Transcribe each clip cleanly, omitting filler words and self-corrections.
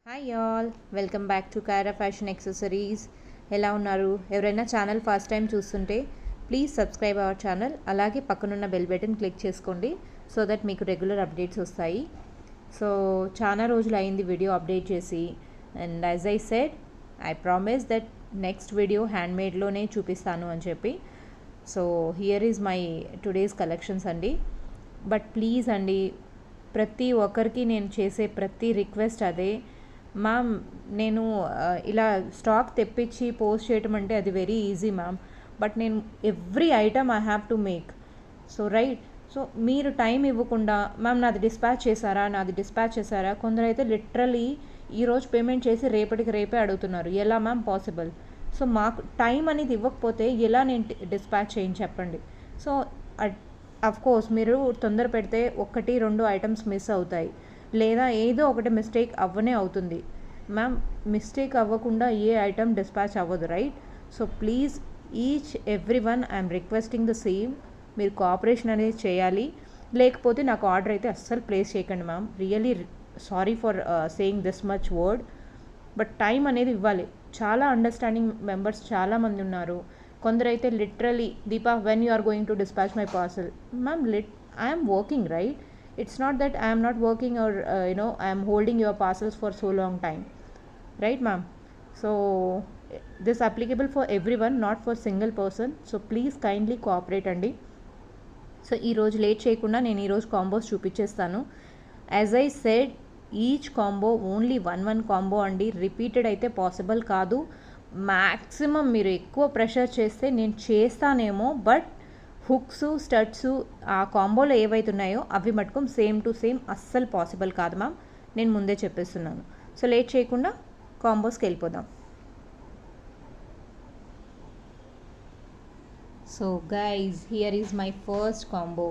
Hi all, welcome back to Kaira fashion accessories. ఎలా ఉన్నారు? ఎవరైనా ఛానల్ ఫస్ట్ టైం చూస్తుంటే ప్లీజ్ సబ్స్క్రైబ్ అవర్ ఛానల్, అలాగే పక్కనున్న బెల్ బటన్ క్లిక్ చేసుకోండి సో దట్ మీకు రెగ్యులర్ అప్డేట్స్ వస్తాయి. సో చాలా రోజులు అయింది వీడియో అప్డేట్ చేసి, and as I said I promise that next video హ్యాండ్మేడ్లోనే చూపిస్తాను అని చెప్పి. So here is my today's collections అండి. బట్ ప్లీజ్ అండి, ప్రతి ఒక్కరికి నేను చేసే ప్రతి రిక్వెస్ట్ అదే, మ్యామ్ నేను ఇలా స్టాక్ తెప్పించి పోస్ట్ చేయటం అంటే అది వెరీ ఈజీ మ్యామ్, బట్ నేను every item I have to make. So right, so మీరు టైం ఇవ్వకుండా మ్యామ్ నాది డిస్పాచ్ చేశారా, కొందరు అయితే లిటరలీ ఈరోజు పేమెంట్ చేసి రేపటికి రేపే అడుగుతున్నారు. ఎలా మ్యామ్ పాసిబుల్? సో మాకు టైం అనేది ఇవ్వకపోతే ఎలా నేను డిస్పాచ్ చేయని చెప్పండి. సో కోర్స్ మీరు తొందర పెడితే 1-2 ఐటమ్స్ మిస్ అవుతాయి, లేదా ఏదో ఒకటి మిస్టేక్ అవ్వనే అవుతుంది. మ్యామ్ మిస్టేక్ అవ్వకుండా ఏ ఐటమ్ డిస్పాచ్ అవ్వదు, right? So please each every one I'm requesting the same, మీరు కోఆపరేషన్ అనేది చేయాలి. లేకపోతే నాకు ఆర్డర్ అయితే అస్సలు ప్లేస్ చేయకండి ma'am. Really sorry for saying this much word, but time అనేది ఇవ్వాలి. చాలా అండర్స్టాండింగ్ మెంబర్స్ చాలామంది ఉన్నారు. కొందరైతే literally Deepa when you are going to dispatch my parcel, ma'am I'm working, right? It's not that I am not working or I am holding your parcels for so long time, right ma'am? So this applicable for everyone, not for single person. So please kindly cooperate andi. So ee roju late cheyakunda nenu ee roju combos chupichestanu. As I said, each combo only one combo andi, repeated aithe possible kaadu. Maximum మీరు ఎక్కువ pressure చేస్తే నేను చేస్తానేమో, but hooks studs ఆ కాంబోలో ఏవైతున్నాయో అవి మటుకు same to same అస్సలు possible కాదు మ్యామ్, నేను ముందే చెప్పేస్తున్నాను. సో లేట్ చేయకుండా కాంబోస్కి వెళ్ళిపోదాం. So guys, here is my first combo.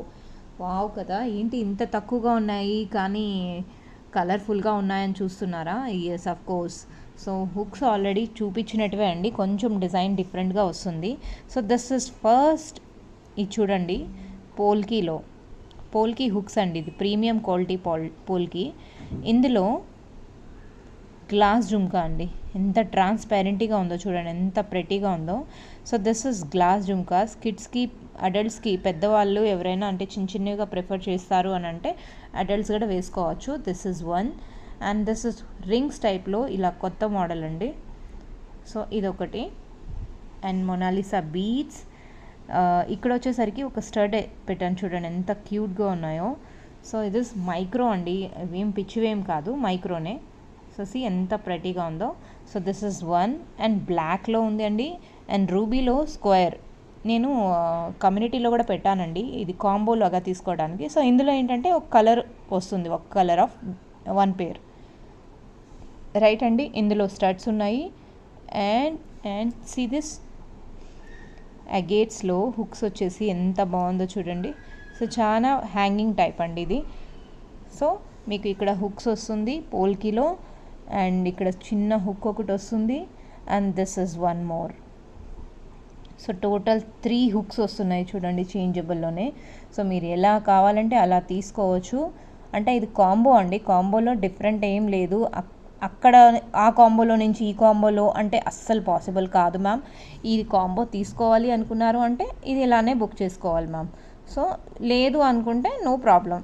Wow కదా, ఏంటి ఇంత తక్కువగా ఉన్నాయి కానీ కలర్ఫుల్గా ఉన్నాయని చూస్తున్నారా? Yes of course. So hooks already చూపించినట్టువే అండి, కొంచెం డిజైన్ డిఫరెంట్గా వస్తుంది. So this is first. ఇది చూడండి, పోల్కీ హుక్స్ అండి, ఇది ప్రీమియం క్వాలిటీ పోల్కీ. ఇందులో గ్లాస్ జుమ్కా అండి, ఎంత ట్రాన్స్పరెంట్గా ఉందో చూడండి, ఎంత ప్రెటీగా ఉందో. So this is glass jhumkas. కిడ్స్కి, అడల్ట్స్కి, పెద్దవాళ్ళు ఎవరైనా అంటే చిన్నగా ప్రిఫర్ చేస్తారు అని అంటే అడల్ట్స్ కూడా వేసుకోవచ్చు. This is one, and this is rings టైప్లో ఇలా కొత్త మోడల్ అండి. సో ఇదొకటి, అండ్ మొనాలిసా బీడ్స్. ఇక్కడ వచ్చేసరికి ఒక స్టడ్ పెట్టాను చూడండి, ఎంత క్యూట్గా ఉన్నాయో. సో ఇది మైక్రో అండి, ఏం పిచ్చివేం కాదు, మైక్రోనే. సో ఎంత ప్రెటీగా ఉందో. So this is one, and బ్లాక్లో ఉంది అండి, అండ్ రూబీలో స్క్వేర్. నేను కమ్యూనిటీలో కూడా పెట్టానండి, ఇది కాంబోలాగా తీసుకోవడానికి. సో ఇందులో ఏంటంటే ఒక కలర్ వస్తుంది, ఒక కలర్ ఆఫ్ 1 పేర్, రైట్ అండి. ఇందులో స్టడ్స్ ఉన్నాయి, అండ్ సీ దిస్ అగేట్స్లో హుక్స్ వచ్చేసి ఎంత బాగుందో చూడండి. సో చాలా హ్యాంగింగ్ టైప్ అండి ఇది. సో మీకు ఇక్కడ హుక్స్ వస్తుంది పోల్కీలో, అండ్ ఇక్కడ చిన్న హుక్ ఒకటి వస్తుంది, and this is one more. So total 3 hooks వస్తున్నాయి చూడండి, చేంజబుల్లోనే. సో మీరు ఎలా కావాలంటే అలా తీసుకోవచ్చు. అంటే ఇది కాంబో అండి, కాంబోలో డిఫరెంట్ ఏం లేదు. అక్కడ ఆ కాంబోలో నుంచి ఈ కాంబోలో అంటే అస్సలు పాసిబుల్ కాదు మ్యామ్. ఈ కాంబో తీసుకోవాలి అనుకున్నారు అంటే ఇది ఇలానే బుక్ చేసుకోవాలి మ్యామ్. సో లేదు అనుకుంటే నో ప్రాబ్లం.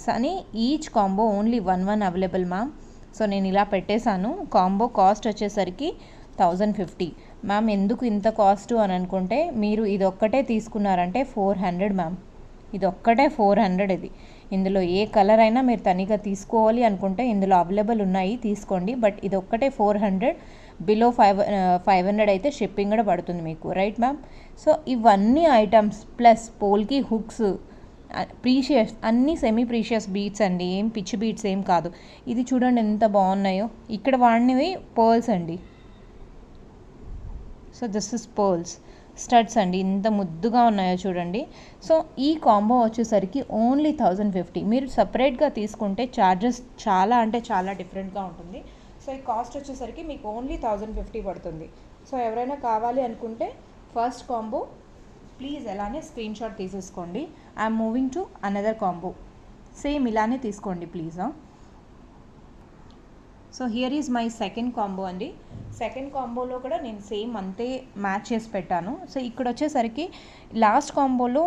కానీ each combo only 1 available ma'am. So నేను ఇలా పెట్టేశాను. కాంబో కాస్ట్ వచ్చేసరికి 1050 మ్యామ్. ఎందుకు ఇంత కాస్ట్ అని అనుకుంటే, మీరు ఇది ఒక్కటే తీసుకున్నారంటే 400 మ్యామ్. ఇది ఒక్కటే 400. ఇది ఇందులో ఏ కలర్ అయినా మీరు తనిగా తీసుకోవాలి అనుకుంటే ఇందులో అవైలబుల్ ఉన్నాయి, తీసుకోండి. బట్ ఇది ఒక్కటే 400, బిలో 500 అయితే షిప్పింగ్ కూడా పడుతుంది మీకు, రైట్ మ్యామ్? సో ఇవన్నీ items plus polki hooks, precious, అన్నీ సెమీ ప్రీషియస్ బీడ్స్ అండి, ఏం పిచ్చి బీడ్స్ ఏం కాదు. ఇది చూడండి ఎంత బాగున్నాయో. ఇక్కడ వాడినవి పర్ల్స్ అండి. So this is pearls. Studs అండి, ఇంత ముద్దుగా ఉన్నాయో చూడండి. సో ఈ కాంబో వచ్చేసరికి ఓన్లీ 1050. మీరు సపరేట్గా తీసుకుంటే ఛార్జెస్ చాలా అంటే చాలా డిఫరెంట్గా ఉంటుంది. సో ఈ కాస్ట్ వచ్చేసరికి మీకు ఓన్లీ 1050 పడుతుంది. సో ఎవరైనా కావాలి అనుకుంటే ఫస్ట్ కాంబో ప్లీజ్ ఎలానే స్క్రీన్ షాట్ తీసేసుకోండి. I'm moving to another combo, same ఇలానే తీసుకోండి please. So here is my second combo అండి. సెకండ్ కాంబోలో కూడా నేను సేమ్ అంతే మ్యాచ్ చేసి పెట్టాను. సో ఇక్కడ వచ్చేసరికి లాస్ట్ కాంబోలో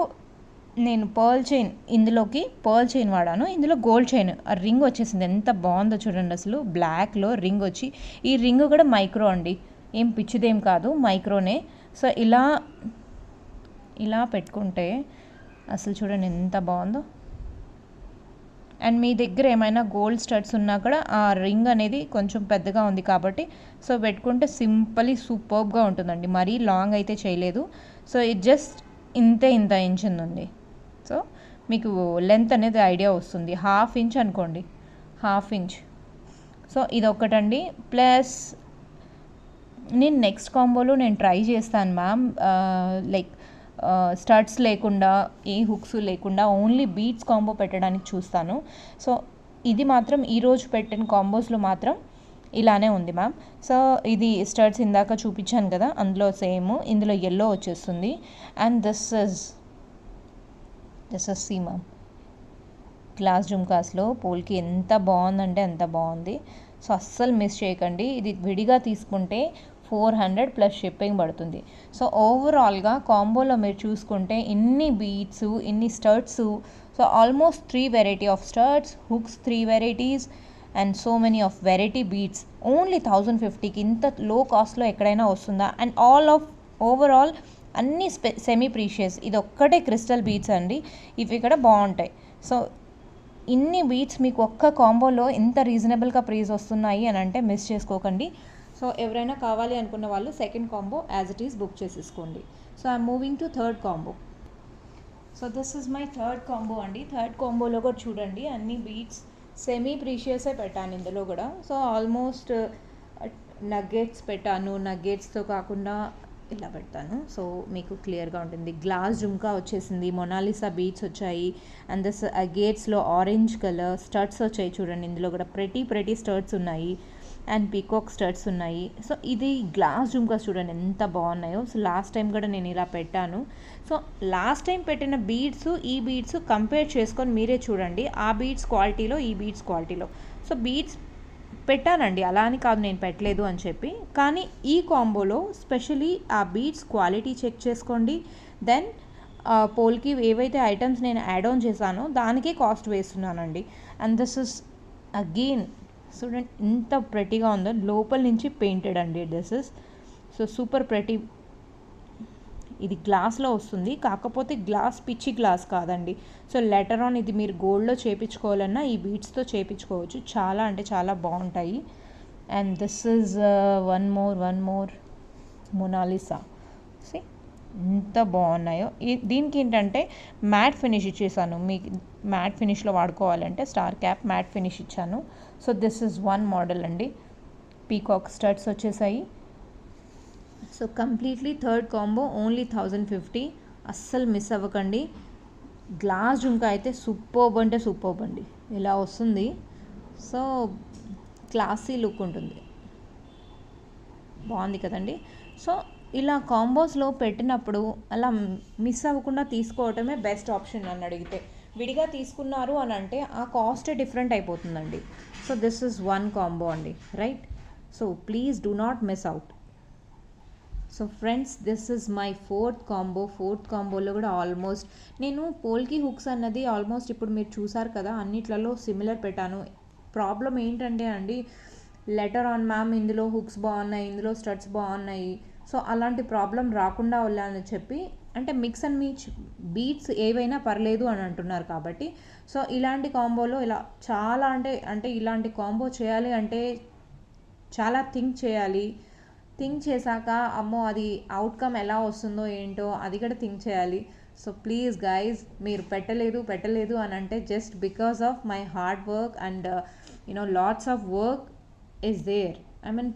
నేను పర్ల్ చైన్, ఇందులోకి పర్ల్ చైన్ వాడాను, ఇందులో గోల్డ్ చైన్. ఆ రింగ్ వచ్చేసింది, ఎంత బాగుందో చూడండి అసలు. బ్లాక్లో రింగ్ వచ్చి, ఈ రింగ్ కూడా మైక్రో అండి, ఏం పిచ్చిదేం కాదు, మైక్రోనే. సో ఇలా పెట్టుకుంటే అసలు చూడండి ఎంత బాగుందో. అండ్ మీ దగ్గర ఏమైనా గోల్డ్ స్టడ్స్ ఉన్నా కూడా ఆ రింగ్ అనేది కొంచెం పెద్దగా ఉంది కాబట్టి సో పెట్టుకుంటే సింపుల్లీ సూపర్బ్గా ఉంటుందండి. మరీ లాంగ్ అయితే చేయలేదు. సో ఇది జస్ట్ ఇంత ఇంచ్ ఉందండి. సో మీకు లెంత్ అనేది ఐడియా వస్తుంది. 1/2 ఇంచ్ అనుకోండి, 1/2 ఇంచ్. సో ఇది ఒకటండి. ప్లస్ నేను నెక్స్ట్ కాంబోలో నేను ట్రై చేస్తాను మ్యామ్, లైక్ స్టడ్స్ లేకుండా, ఏ హుక్స్ లేకుండా ఓన్లీ బీడ్స్ కాంబో పెట్టడానికి చూస్తాను. సో ఇది మాత్రం ఈరోజు పెట్టిన కాంబోస్లో మాత్రం ఇలానే ఉంది మ్యామ్. సో ఇది స్టడ్స్ ఇందాక చూపించాను కదా, అందులో సేమ్, ఇందులో ఎల్లో వచ్చేస్తుంది. And this is see ma'am, glass జుమ్కాస్లో పోల్కి ఎంత బాగుందంటే ఎంత బాగుంది. సో అస్సలు మిస్ చేయకండి. ఇది విడిగా తీసుకుంటే 400 ప్లస్ షిప్పింగ్ పడుతుంది. సో ఓవరాల్గా కాంబోలో మీరు చూసుకుంటే ఇన్ని బీడ్స్, ఇన్ని studs, so almost 3 variety of studs, hooks 3 varieties and so many of variety beads only 1050కి. ఇంత లో కాస్ట్లో ఎక్కడైనా వస్తుందా? అండ్ ఆల్ ఆఫ్ ఓవరాల్ అన్నీ సెమీ ప్రీషియస్. ఇది ఒక్కటే క్రిస్టల్ బీడ్స్ అండి, ఇవి ఇక్కడ బాగుంటాయి. సో ఇన్ని బీడ్స్ మీకు ఒక్క కాంబోలో ఎంత రీజనబుల్గా ప్రైస్ వస్తున్నాయి అని అంటే మిస్ చేసుకోకండి. సో ఎవరైనా కావాలి అనుకున్న వాళ్ళు second combo as it is book చేసేసుకోండి. So I'm moving to third combo. So this is my third combo అండి. థర్డ్ కాంబోలో కూడా చూడండి అన్ని బీడ్స్ సెమీ ప్రీషియసే పెట్టాను ఇందులో కూడా. సో ఆల్మోస్ట్ నగ్గెట్స్ పెట్టాను, నగ్గెట్స్తో కాకుండా ఇలా పెడతాను. సో మీకు క్లియర్గా ఉంటుంది. గ్లాస్ జుమ్కా వచ్చేసింది, మొనాలిసా బీడ్స్ వచ్చాయి. అండ్ దిస్ గేట్స్లో ఆరెంజ్ కలర్ స్టడ్స్ వచ్చాయి చూడండి. ఇందులో కూడా ప్రతి స్టడ్స్ ఉన్నాయి అండ్ పీకాక్ స్టడ్స్ ఉన్నాయి. సో ఇది గ్లాస్ జుమ్కాస్ చూడండి ఎంత బాగున్నాయో. సో లాస్ట్ టైం కూడా నేను ఇలా పెట్టాను. సో లాస్ట్ టైం పెట్టిన బీడ్స్, ఈ బీడ్స్ కంపేర్ చేసుకొని మీరే చూడండి, ఆ బీడ్స్ క్వాలిటీలో, ఈ బీడ్స్ క్వాలిటీలో. సో బీడ్స్ పెట్టానండి, అలా అని కాదు నేను పెట్టలేదు అని చెప్పి, కానీ ఈ కాంబోలో స్పెషలీ ఆ బీడ్స్ క్వాలిటీ చెక్ చేసుకోండి. దెన్ పోల్కి ఏవైతే ఐటమ్స్ నేను యాడ్ ఆన్ చేశానో దానికే కాస్ట్ వేస్తున్నానండి. అండ్ దిస్ ఇస్ అగైన్ చూడండి ఎంత ప్రెటీగా ఉందో, లోపల నుంచి పెయింటెడ్ అండి. This is so super pretty. ఇది గ్లాస్లో వస్తుంది, కాకపోతే గ్లాస్ పిచ్చి గ్లాస్ కాదండి. సో లెటర్ ఆన్ ఇది మీరు గోల్డ్లో చేయించుకోవాలన్నా ఈ బీడ్స్తో చేయించుకోవచ్చు, చాలా అంటే చాలా బాగుంటాయి. And this is one more Mona Lisa. See ఎంత బాగున్నాయో. దీనికి ఏంటంటే మ్యాట్ ఫినిష్ ఇచ్చేసాను. మీకు మ్యాట్ ఫినిష్లో వాడుకోవాలంటే స్టార్ క్యాప్ మ్యాట్ ఫినిష్ ఇచ్చాను. So this is one model అండి. పీకాక్ స్టడ్స్ వచ్చేసాయి. So completely third combo only 1050. అస్సలు మిస్ అవ్వకండి. గ్లాస్ జుంకా అయితే సూపర్బ్ అంటే సూపర్బ్ అండి, ఇలా వస్తుంది. సో క్లాసీ లుక్ ఉంటుంది, బాగుంది కదండి. సో ఇలా కాంబోస్లో పెట్టినప్పుడు అలా మిస్ అవ్వకుండా తీసుకోవటమే బెస్ట్ ఆప్షన్ నన్ను అడిగితే. విడిగా తీసుకున్నారు అని అంటే ఆ కాస్ట్ డిఫరెంట్ అయిపోతుందండి. So this is one combo అండి, right? So please do not miss out. So friends, this is my fourth combo. Fourth కాంబోలో కూడా ఆల్మోస్ట్ నేను పోల్కి హుక్స్ అన్నది ఆల్మోస్ట్ ఇప్పుడు మీరు చూసారు కదా అన్నిట్లలో సిమిలర్ పెట్టాను. ప్రాబ్లం ఏంటంటే అండి, లెటర్ ఆన్ మ్యామ్ ఇందులో హుక్స్ బాగున్నాయి, ఇందులో స్టడ్స్ బాగున్నాయి, సో అలాంటి ప్రాబ్లం రాకుండా వెళ్ళాలని చెప్పి, అంటే మిక్స్ అండ్ మ్యాచ్ బీట్స్ ఏవైనా పర్లేదు అని అంటున్నారు కాబట్టి, సో ఇలాంటి కాంబోలో ఇలా చాలా అంటే ఇలాంటి కాంబో చేయాలి అంటే చాలా థింక్ చేయాలి. థింక్ చేశాక అమ్మో అది అవుట్కమ్ ఎలా వస్తుందో ఏంటో అది కూడా థింక్ చేయాలి. సో ప్లీజ్ గైజ్, మీరు పెట్టలేదు అని అంటే just because of my hard work and lots of work is there. I mean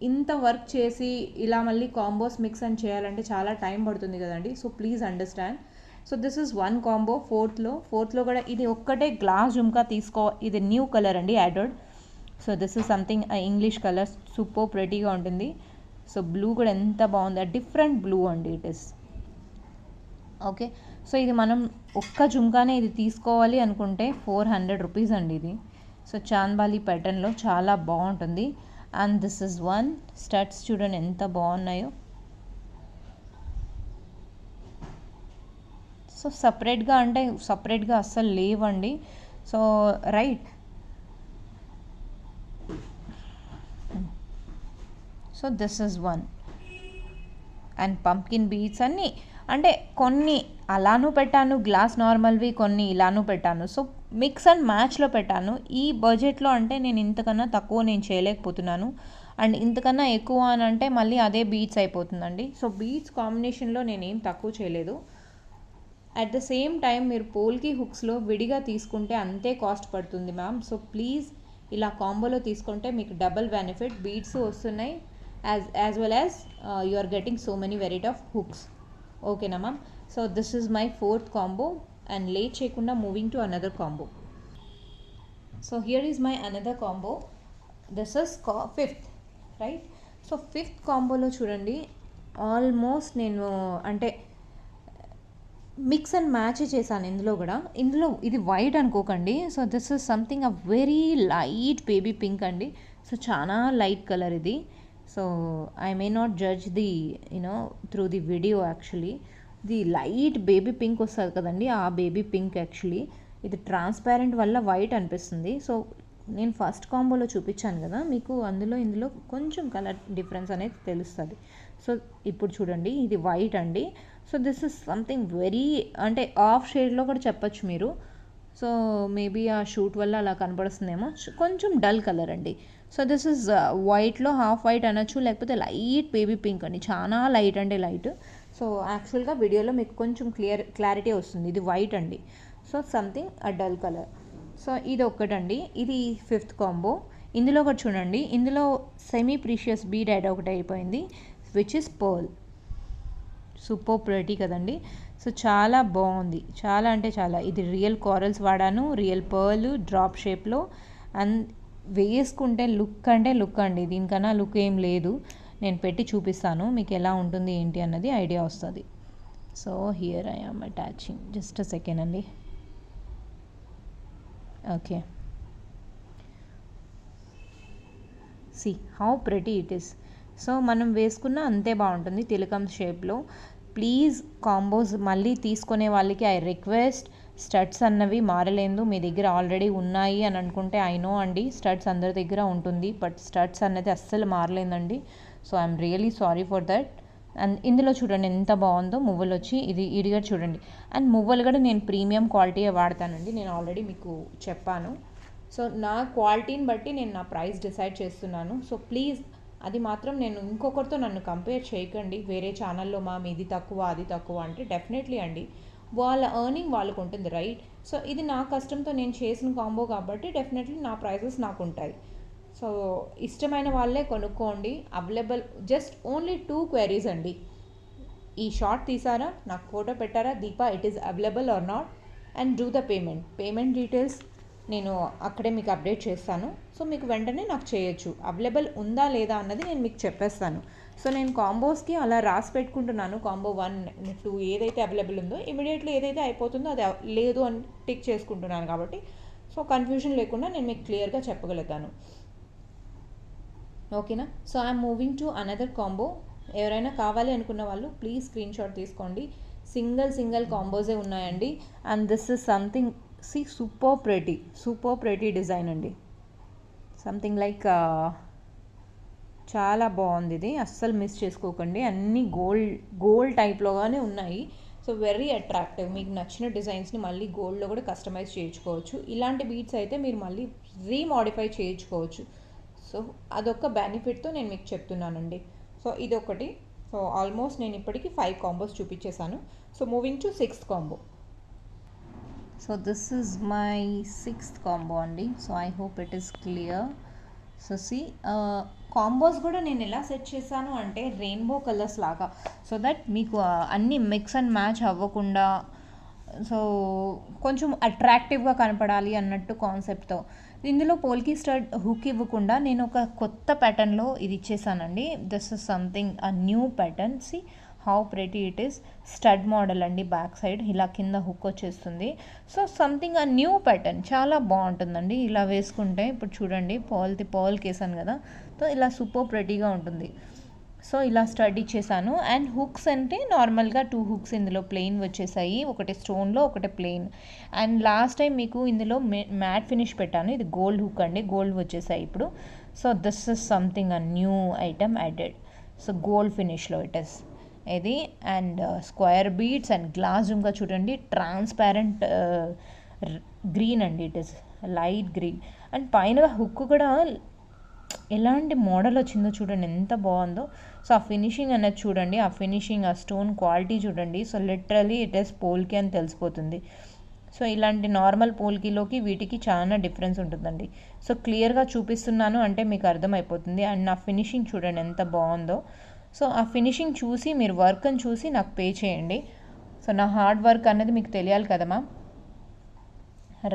ఇంత వర్క్ చేసి ఇలా మళ్ళీ కాంబోస్ మిక్స్ అండ్ చేయాలంటే చాలా టైం పడుతుంది కదండి. So please understand. So this is one combo. ఫోర్త్లో కూడా ఇది ఒక్కటే గ్లాస్ జుమ్కా ఇది న్యూ కలర్ అండి, added. So this is something English colour, super ప్రెటీగా ఉంటుంది. సో బ్లూ కూడా ఎంత బాగుంది, డిఫరెంట్ బ్లూ అండి ఇట్ ఇస్. ఓకే, సో ఇది మనం ఒక్క జుమ్కానే ఇది తీసుకోవాలి అనుకుంటే 400 రూపీస్ అండి ఇది. సో చాంద్బాలి ప్యాటర్న్లో చాలా బాగుంటుంది. And this is one. Studs చూడండి ఎంత బాగున్నాయో. సో సపరేట్గా అంటే సపరేట్గా అస్సలు లేవండి. So right. So this is one. And pumpkin beads అన్నీ అంటే కొన్ని అలానూ పెట్టాను, గ్లాస్ నార్మల్వి కొన్ని ఇలానూ పెట్టాను. సో మిక్స్ అండ్ మ్యాచ్లో పెట్టాను. ఈ బడ్జెట్లో అంటే నేను ఇంతకన్నా తక్కువ నేను చేయలేకపోతున్నాను. అండ్ ఇంతకన్నా ఎక్కువ అని అంటే మళ్ళీ అదే బీడ్స్ అయిపోతుందండి. సో బీడ్స్ కాంబినేషన్లో నేనేం తక్కువ చేయలేదు. అట్ ద సేమ్ టైం మీరు పోల్కి హుక్స్లో విడిగా తీసుకుంటే అంతే కాస్ట్ పడుతుంది మ్యామ్. సో ప్లీజ్ ఇలా కాంబోలో తీసుకుంటే మీకు డబుల్ బెనిఫిట్. బీడ్స్ వస్తున్నాయి as well as you are getting so many variety of hooks. Okay na ma'am. So this is my fourth combo and late cheyakunda moving to another combo. So here is my another combo. This is fifth, right? So fifth combo lo chudandi almost nenu ante mix and match చేశాను ఇందులో కూడా. ఇందులో ఇది white అనుకోకండి. So this is something a very light baby pink అండి. So చాలా light colour ఇది. So I may not judge the through the video. Actually the light baby pink వస్తుంది కదండి, ఆ బేబీ పింక్ యాక్చువల్లీ ఇది ట్రాన్స్పారెంట్ వల్ల white అనిపిస్తుంది. So నేను ఫస్ట్ కాంబోలో చూపించాను కదా మీకు, ఇందులో కొంచెం కలర్ డిఫరెన్స్ అనేది తెలుస్తుంది. సో ఇప్పుడు చూడండి ఇది వైట్ అండి. So this is something very అంటే ఆఫ్ షేడ్లో కూడా చెప్పచ్చు మీరు. సో మేబీ ఆ షూట్ వల్ల అలా కనపడుతుందేమో, కొంచెం డల్ కలర్ అండి. సో దిస్ ఇస్ వైట్లో హాఫ్ వైట్ అనొచ్చు, లేకపోతే లైట్ బేబీ పింక్ అండి. చాలా లైట్ అంటే లైట్. సో యాక్చువల్గా వీడియోలో మీకు కొంచెం క్లారిటీ వస్తుంది. ఇది వైట్ అండి. సో సంథింగ్ అ డల్ కలర్. సో ఇది ఒక్కటండి. ఇది ఫిఫ్త్ కాంబో. ఇందులో ఒకటి చూడండి, ఇందులో సెమీ ప్రీషియస్ బీడ్ యాడ్ ఒకటి అయిపోయింది, which is pearl. Super pretty కదండి. సో చాలా బాగుంది, చాలా అంటే చాలా. ఇది రియల్ కోరల్స్ వాడాను, రియల్ పర్ల్ డ్రాప్ షేప్లో. అండ్ వేసుకుంటే లుక్ అంటే లుక్ అండి, దీనికన్నా లుక్ ఏం లేదు. నేను పెట్టి చూపిస్తాను మీకు ఎలా ఉంటుంది ఏంటి అన్నది ఐడియా వస్తుంది. So here I am attaching. Just a second అండి. Okay, see how pretty it is. So మనం వేసుకున్న అంతే బాగుంటుంది తిలకం షేప్లో. ప్లీజ్ కాంబోస్ మళ్ళీ తీసుకునే వాళ్ళకి ఐ రిక్వెస్ట్, స్టడ్స్ అన్నవి మారలేదు. మీ దగ్గర ఆల్రెడీ ఉన్నాయి అని అనుకుంటే ఐ నో అండి, స్టడ్స్ అందరి దగ్గర ఉంటుంది, బట్ స్టడ్స్ అన్నది అస్సలు మారలేదండి. So I'm really sorry for that. And ఇందులో చూడండి ఎంత బాగుందో మువ్వలు వచ్చి. ఇది ఇడిగా చూడండి. అండ్ మువ్వలు కూడా నేను ప్రీమియం క్వాలిటీ వాడతానండి, నేను ఆల్రెడీ మీకు చెప్పాను. సో నా క్వాలిటీని బట్టి నేను నా ప్రైస్ డిసైడ్ చేస్తున్నాను. సో ప్లీజ్ అది మాత్రం నేను ఇంకొకరితో నన్ను కంపేర్ చేయకండి. వేరే ఛానల్లో ఇది తక్కువ అది తక్కువ అంటే డెఫినెట్లీ అండి వాళ్ళ ఎర్నింగ్ వాళ్ళకు ఉంటుంది, రైట్? సో ఇది నా కష్టంతో నేను చేసిన కాంబో కాబట్టి డెఫినెట్లీ నా ప్రైజెస్ నాకు ఉంటాయి. సో ఇష్టమైన వాళ్ళే కొనుక్కోండి. అవైలబుల్ జస్ట్ ఓన్లీ 2 క్వైరీస్ అండి. ఈ షార్ట్ తీసారా, నాకు ఫోటో పెట్టారా, Deepa it is available or not, and do the payment details నేను అక్కడే మీకు అప్డేట్ చేస్తాను. సో మీకు వెంటనే నాకు చేయొచ్చు. అవైలబుల్ ఉందా లేదా అన్నది నేను మీకు చెప్పేస్తాను. సో నేను కాంబోస్కి అలా రాసి పెట్టుకుంటున్నాను. కాంబో 1, 2 ఏదైతే అవైలబుల్ ఉందో ఇమీడియట్లీ ఏదైతే అయిపోతుందో అది లేదు అని టిక్ చేసుకుంటున్నాను కాబట్టి సో కన్ఫ్యూజన్ లేకుండా నేను మీకు క్లియర్గా చెప్పగలుగుతాను. ఓకేనా? So I'm moving to another combo. ఎవరైనా కావాలి అనుకున్న వాళ్ళు ప్లీజ్ స్క్రీన్ షాట్ తీసుకోండి. సింగిల్ కాంబోసే ఉన్నాయండి. And this is something super pretty design అండి. సంథింగ్ లైక్ చాలా బాగుంది ఇది, అస్సలు మిస్ చేసుకోకండి. అన్నీ గోల్డ్ టైప్లోగానే ఉన్నాయి. So very attractive. మీకు నచ్చిన డిజైన్స్ని మళ్ళీ గోల్డ్లో కూడా కస్టమైజ్ చేయించుకోవచ్చు. ఇలాంటి బీట్స్ అయితే మీరు మళ్ళీ రీమోడిఫై చేయించుకోవచ్చు. సో అదొక బెనిఫిట్తో నేను మీకు చెప్తున్నానండి. సో ఇదొకటి. సో ఆల్మోస్ట్ నేను ఇప్పటికీ 5 కాంబోస్ చూపించేశాను. So moving to 6th combo. So this is my 6th combo అండి. So I hope it is clear. So combos కూడా నేను ఎలా సెట్ చేశాను అంటే రెయిన్బో కలర్స్ లాగా, సో దట్ మీకు అన్నీ మిక్స్ అండ్ మ్యాచ్ అవ్వకుండా సో కొంచెం అట్రాక్టివ్గా కనపడాలి అన్నట్టు కాన్సెప్ట్తో. ఇందులో పోల్కి స్టడ్ హుక్ ఇవ్వకుండా నేను ఒక కొత్త ప్యాటర్న్లో ఇది ఇచ్చేసానండి. This is something a new pattern. See how pretty it is. Stud model అండి, బ్యాక్ సైడ్ ఇలా కింద హుక్ వచ్చేస్తుంది. So something a new pattern చాలా బాగుంటుందండి ఇలా వేసుకుంటే. ఇప్పుడు చూడండి పర్ల్కి వేసాను కదా, సో ఇలా సూపర్ ప్రెటీగా ఉంటుంది. సో ఇలా స్టడ్ ఇచ్చేసాను. అండ్ హుక్స్ అంటే నార్మల్గా 2 హుక్స్ ఇందులో ప్లెయిన్ వచ్చేసాయి, ఒకటి స్టోన్లో ఒకటి ప్లెయిన్. అండ్ లాస్ట్ టైం మీకు ఇందులో మ్యాట్ ఫినిష్ పెట్టాను, ఇది గోల్డ్ హుక్ అండి, గోల్డ్ వచ్చేసాయి ఇప్పుడు. So this is something a new item added. So gold ఫినిష్లో ఇట్ ఇస్ ఇది. And square beads and glass jhumka చూడండి, ట్రాన్స్పారెంట్ గ్రీన్ అండి, it is light green. And పైన హుక్ కూడా ఎలాంటి మోడల్ వచ్చిందో చూడండి, ఎంత బాగుందో. సో ఆ ఫినిషింగ్ అనేది చూడండి, ఆ ఫినిషింగ్, ఆ స్టోన్ క్వాలిటీ చూడండి. సో లిటరలీ ఇట్ ఈస్ పోల్కి అని తెలిసిపోతుంది. సో ఇలాంటి నార్మల్ పోల్కిలోకి వీటికి చాలా డిఫరెన్స్ ఉంటుందండి. సో క్లియర్గా చూపిస్తున్నాను అంటే మీకు అర్థమైపోతుంది. అండ్ నా ఫినిషింగ్ చూడండి ఎంత బాగుందో. సో ఆ ఫినిషింగ్ చూసి మీరు వర్క్ అని చూసి నాకు పే చేయండి. సో నా హార్డ్ వర్క్ అనేది మీకు తెలియాలి కదా మ్యామ్,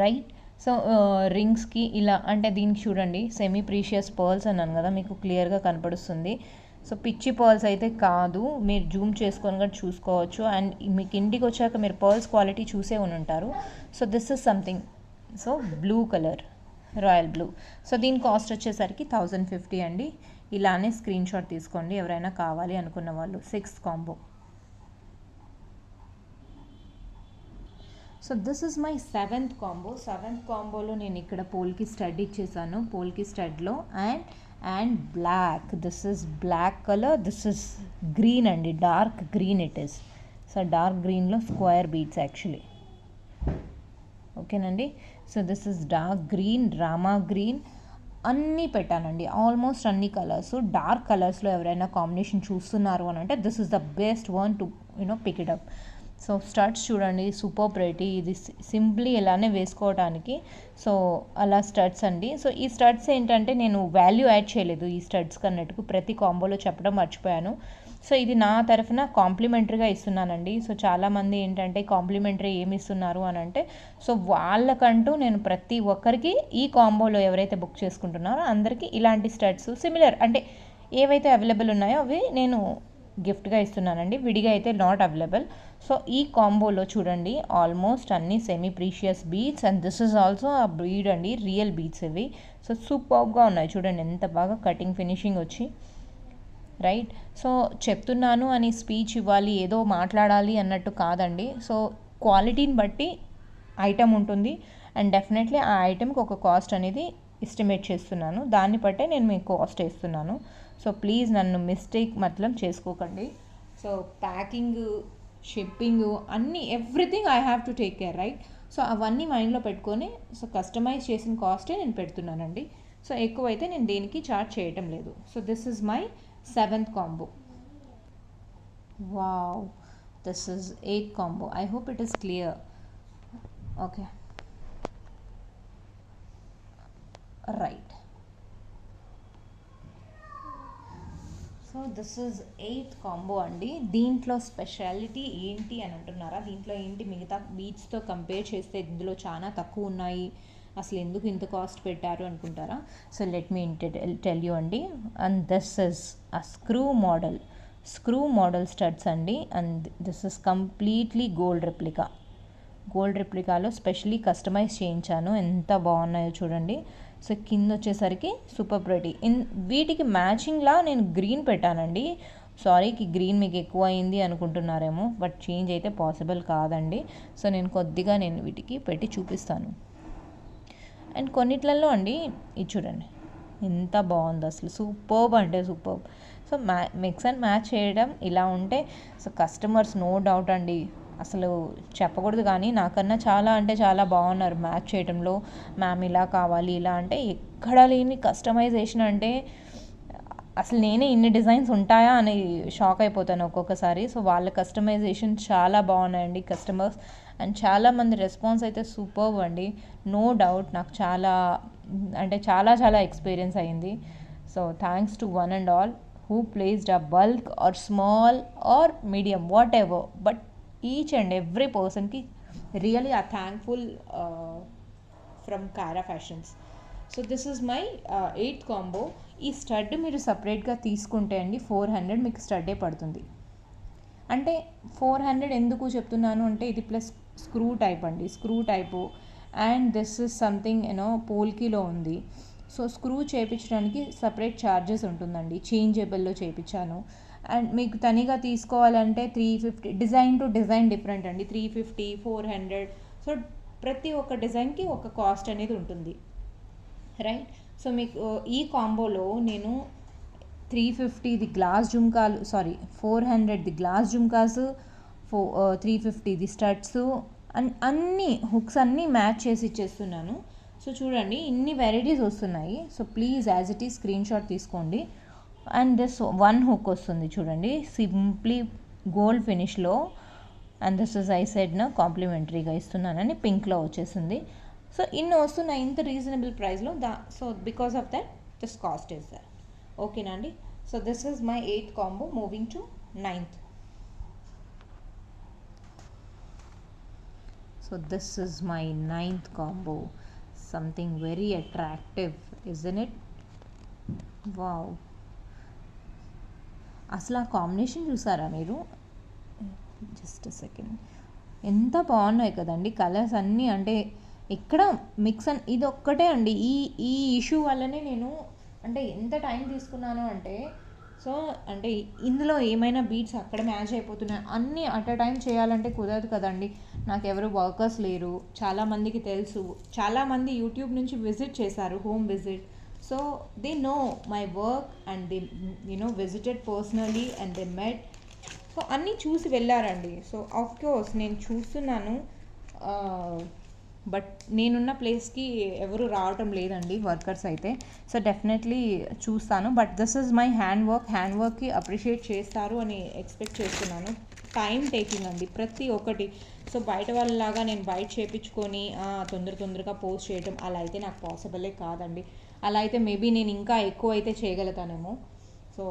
రైట్? సో రింగ్స్కి ఇలా అంటే దీనికి చూడండి సెమీ ప్రీషియస్ పర్ల్స్ అన్నాను కదా, మీకు క్లియర్గా కనపడుస్తుంది. సో పిచ్చి పర్ల్స్ అయితే కాదు, మీరు జూమ్ చేసుకొని కూడా చూసుకోవచ్చు. అండ్ మీకు ఇంటికి వచ్చాక మీరు పర్ల్స్ క్వాలిటీ చూసే ఉంటారు. So this is something, so blue colour, royal blue. So దీని కాస్ట్ వచ్చేసరికి 1050 అండి. ఇలానే స్క్రీన్ షాట్ తీసుకోండి ఎవరైనా కావాలి అనుకున్న వాళ్ళు. 6 combo. So this is my 7th combo. 7th కాంబోలో నేను ఇక్కడ పోల్కి స్టడ్ ఇచ్చేసాను, పోల్కి స్టడ్లో. And black, this is black colour, this is green అండి, dark green it is. So dark గ్రీన్లో స్క్వేర్ బీట్స్ యాక్చువల్లీ, ఓకేనండి. So this is dark green, Rama green, అన్నీ పెట్టానండి, ఆల్మోస్ట్ అన్ని కలర్స్. డార్క్ కలర్స్లో ఎవరైనా కాంబినేషన్ చూస్తున్నారు అని అంటే this is the best one to pick it up. So studs చూడండి సూపర్ ప్రెటీ, ఇది సింప్లీ ఇలానే వేసుకోవడానికి. సో అలా స్టడ్స్ అండి. సో ఈ స్టడ్స్ ఏంటంటే నేను వాల్యూ యాడ్ చేయలేదు ఈ స్టడ్స్ కన్నట్టుకు, ప్రతి కాంబోలో చెప్పడం మర్చిపోయాను. సో ఇది నా తరఫున కాంప్లిమెంటరీగా ఇస్తున్నానండి. సో చాలామంది ఏంటంటే కాంప్లిమెంటరీ ఏమి ఇస్తున్నారు అని అంటే, సో వాళ్ళకంటూ నేను ప్రతి ఒక్కరికి ఈ కాంబోలో ఎవరైతే బుక్ చేసుకుంటున్నారో అందరికీ ఇలాంటి స్టడ్స్ సిమిలర్ అంటే ఏవైతే అవైలబుల్ ఉన్నాయో అవి నేను గిఫ్ట్గా ఇస్తున్నానండి, విడిగా అయితే నాట్ అవైలబుల్. సో ఈ కాంబోలో చూడండి ఆల్మోస్ట్ అన్ని semi precious beads. And this is also ఆ బీడ్ అండి, రియల్ బీడ్స్ ఇవి. సో సూపర్గా ఉన్నాయి చూడండి, ఎంత బాగా కటింగ్ ఫినిషింగ్ వచ్చి, రైట్? సో చెప్తున్నాను అని స్పీచ్ ఇవ్వాలి, ఏదో మాట్లాడాలి అన్నట్టు కాదండి. సో క్వాలిటీని బట్టి ఐటమ్ ఉంటుంది. అండ్ డెఫినెట్లీ ఆ ఐటమ్కి ఒక కాస్ట్ అనేది ఎస్టిమేట్ చేస్తున్నాను, దాన్ని బట్టే నేను మీకు కాస్ట్ వేస్తున్నాను. సో ప్లీజ్ నన్ను మిస్టేక్ మాత్రం చేసుకోకండి. సో ప్యాకింగ్, షిప్పింగ్ అన్నీ everything I have to take care, right? So అవన్నీ మైండ్లో పెట్టుకొని సో కస్టమైజ్ చేసిన కాస్టే నేను పెడుతున్నానండి. సో ఎక్కువైతే నేను దేనికి చార్జ్ చేయటం లేదు. So this is my 7th combo. Wow, this is 8th combo. I hope it is clear. Okay, right. So this is 8th combo అండి. దీంట్లో స్పెషాలిటీ ఏంటి అని అంటున్నారా? దీంట్లో ఏంటి మిగతా బీచ్తో కంపేర్ చేస్తే ఇందులో చాలా తక్కువ ఉన్నాయి, అసలు ఎందుకు ఇంత కాస్ట్ పెట్టారు అనుకుంటారా? So let me tell you అండి. And this is a screw model studs అండి. And this is completely gold రెప్లికాలో స్పెషలీ కస్టమైజ్ చేయించాను, ఎంత బాగున్నాయో చూడండి. సో కింద వచ్చేసరికి సూపర్ ప్రెటీ. వీటికి మ్యాచింగ్లా నేను గ్రీన్ పెట్టానండి. సారీ గ్రీన్ మీకు ఎక్కువ అయింది అనుకుంటున్నారేమో, బట్ చేంజ్ అయితే పాసిబుల్ కాదండి. సో నేను కొద్దిగా వీటికి పెట్టి చూపిస్తాను. అండ్ కొన్నిట్లలో అండి ఇది చూడండి ఎంత బాగుందో, అసలు సూపర్బ్ అంటే superb. So mix and match చేయడం ఇలా ఉంటే సో కస్టమర్స్ నో డౌట్ అండి, అసలు చెప్పకూడదు కానీ నాకన్నా చాలా అంటే చాలా బాగున్నారు మ్యాచ్ చేయడంలో. మ్యామ్ ఇలా కావాలి ఇలా అంటే ఎక్కడ లేని కస్టమైజేషన్ అంటే అసలు నేనే ఇన్ని డిజైన్స్ ఉంటాయా అని షాక్ అయిపోతాను ఒక్కొక్కసారి. సో వాళ్ళ కస్టమైజేషన్ చాలా బాగున్నాయండి కస్టమర్స్. అండ్ చాలామంది రెస్పాన్స్ అయితే సూపర్బ్ అండి, నో డౌట్. నాకు చాలా అంటే చాలా ఎక్స్పీరియన్స్ అయ్యింది. So thanks to one and all who placed a bulk or small or medium whatever, but each and every పర్సన్కి really ah thankful from Kaira fashions. So this is my 8th combo. ఈ stud మీరు సపరేట్గా తీసుకుంటే అండి 400 మీకు స్టడ్డే పడుతుంది. అంటే 400 ఎందుకు చెప్తున్నాను అంటే ఇది ప్లస్ స్క్రూ టైప్ అండి, screw type. And this is something పోల్కీలో ఉంది. సో స్క్రూ చేయించడానికి సపరేట్ ఛార్జెస్ ఉంటుందండి, చేంజబుల్లో చేయించాను. అండ్ మీకు తనిగా తీసుకోవాలంటే 350, డిజైన్ టు డిజైన్ డిఫరెంట్ అండి, 350, 400. సో ప్రతి ఒక్క డిజైన్కి ఒక కాస్ట్ అనేది ఉంటుంది, రైట్. సో మీకు ఈ కాంబోలో నేను 350ది గ్లాస్ జుమ్కాలు, 400ది గ్లాస్ జుమ్కాస్, 350ది స్టడ్స్, అన్ని హుక్స్ అన్నీ మ్యాచ్ చేసి ఇచ్చేస్తున్నాను. సో చూడండి ఇన్ని వెరైటీస్ వస్తున్నాయి. So please as it is screenshot తీసుకోండి. అండ్ దిస్ వన్ హుక్ వస్తుంది చూడండి, సింప్లీ గోల్డ్ ఫినిష్లో. అండ్ దిస్ ఇస్ ఐ సెడ్న కాంప్లిమెంటరీగా ఇస్తున్నానని పింక్లో వచ్చేసింది. సో ఇన్ని వస్తున్నాయి ఇంత రీజనబుల్ ప్రైస్లో. So because of that this cost is that. ఓకేనా అండి. So this is my 8th combo. Moving to 9th. So this is my 9th combo. Something very attractive, isn't it? Wow. అసలు ఆ combination చూసారా మీరు? Just second, ఎంత బాగున్నాయి కదండి colours అన్నీ. అంటే ఇక్కడ మిక్స్ ఇది ఒక్కటే అండి, ఈ ఇష్యూ వల్లనే నేను అంటే ఎంత టైం తీసుకున్నాను అంటే, సో అంటే ఇందులో ఏమైనా బీట్స్ అక్కడ మ్యాచ్ అయిపోతున్నాయి, అన్నీ అట్ అ టైం చేయాలంటే కుదరదు కదండి. నాకు ఎవరు వర్కర్స్ లేరు, చాలామందికి తెలుసు, చాలామంది యూట్యూబ్ నుంచి విజిట్ చేశారు, home visit. So they know my work and they visited personally and they met. So అన్నీ చూసి వెళ్ళారండి. సో ఆఫ్ కోర్స్ నేను చూస్తున్నాను, బట్ నేనున్న ప్లేస్కి ఎవరు రావటం లేదండి వర్కర్స్ అయితే. సో డెఫినెట్లీ చూస్తాను, but this is my hand వర్క్కి అప్రిషియేట్ చేస్తారు అని ఎక్స్పెక్ట్ చేస్తున్నాను. టైం టేకింగ్ అండి ప్రతి ఒక్కటి. సో బయట వాళ్ళలాగా నేను బయట చేయించుకొని తొందరగా పోస్ట్ చేయడం అలా అయితే నాకు పాసిబులే కాదండి. అలా అయితే మేబీ నేను ఇంకా ఎక్కువ అయితే చేయగలుగుతానేమో. So